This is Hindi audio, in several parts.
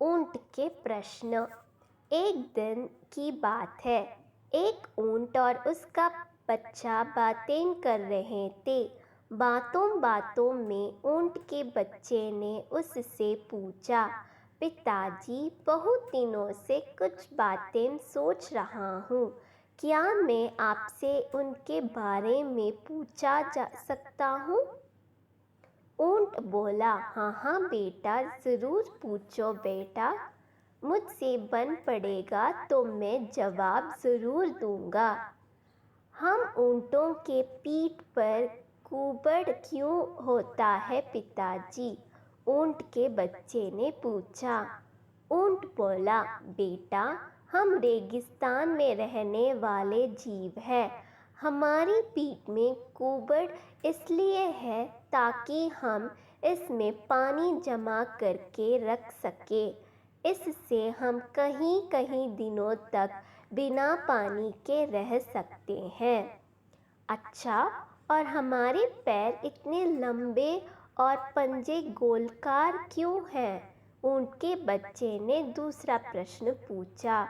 ऊंट के प्रश्न। एक दिन की बात है। एक ऊंट और उसका बच्चा बातें कर रहे थे। बातों बातों में ऊंट के बच्चे ने उससे पूछा, पिताजी, बहुत दिनों से कुछ बातें सोच रहा हूँ, क्या मैं आपसे उनके बारे में पूछा जा सकता हूँ? ऊंट बोला, हाँ हाँ बेटा, ज़रूर पूछो बेटा, मुझसे बन पड़ेगा तो मैं जवाब ज़रूर दूंगा। हम ऊंटों के पीठ पर कुबड़ क्यों होता है पिताजी? ऊंट के बच्चे ने पूछा। ऊंट बोला, बेटा, हम रेगिस्तान में रहने वाले जीव हैं। हमारी पीठ में कुबड़ इसलिए है ताकि हम इसमें पानी जमा करके रख सके। इससे हम कहीं कहीं दिनों तक बिना पानी के रह सकते हैं। अच्छा, और हमारे पैर इतने लंबे और पंजे गोलकार क्यों हैं? ऊंट के बच्चे ने दूसरा प्रश्न पूछा।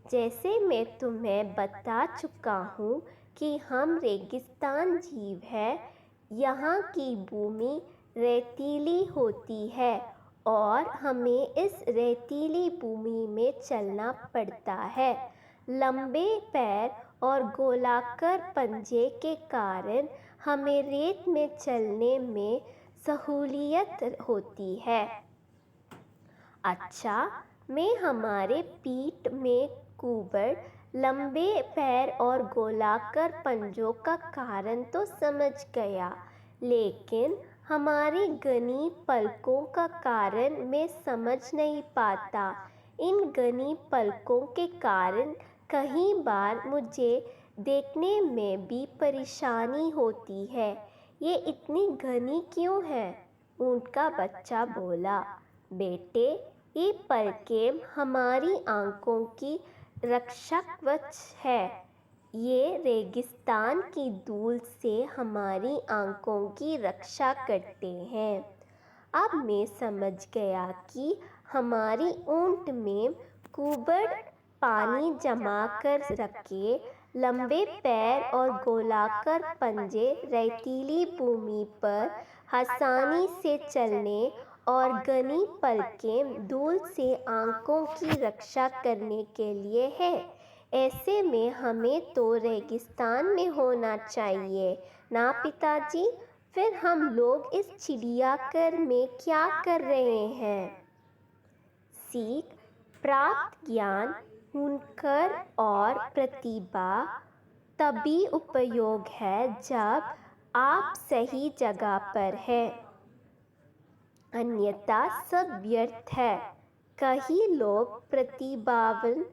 जैसे मैं तुम्हें बता चुका हूँ कि हम रेगिस्तान जीव हैं। यहाँ की भूमि रेतीली होती है और हमें इस रेतीली भूमि में चलना पड़ता है। लंबे पैर और गोलाकार पंजे के कारण हमें रेत में चलने में सहूलियत होती है। अच्छा, मैं हमारे पीठ में कुबड़, लंबे पैर और गोलाकार पंजों का कारण तो समझ गया, लेकिन हमारी घनी पलकों का कारण मैं समझ नहीं पाता। इन घनी पलकों के कारण कई बार मुझे देखने में भी परेशानी होती है। ये इतनी घनी क्यों है? ऊंट का बच्चा बोला, बेटे, ये पलकें हमारी आँखों की रक्षक कवच है। ये रेगिस्तान की धूल से हमारी आँखों की रक्षा करते हैं। अब मैं समझ गया कि हमारी ऊंट में कुबड़ पानी जमा कर रखे, लंबे पैर और गोलाकार पंजे रेतीली भूमि पर आसानी से चलने और घनी पलकें धूल से आँखों की रक्षा करने के लिए है। ऐसे में हमें तो रेगिस्तान में होना चाहिए ना पिताजी? फिर हम लोग इस चिड़ियाघर में क्या कर रहे हैं? सीख, प्राप्त ज्ञान, हुनर और प्रतिभा तभी उपयोग है जब आप सही जगह पर हैं, अन्यथा सब व्यर्थ है। कई लोग प्रतिभावान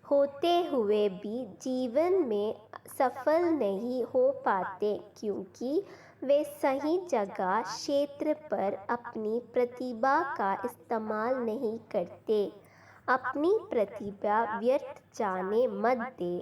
होते हुए भी जीवन में सफल नहीं हो पाते क्योंकि वे सही जगह क्षेत्र पर अपनी प्रतिभा का इस्तेमाल नहीं करते। अपनी प्रतिभा व्यर्थ जाने मत दे।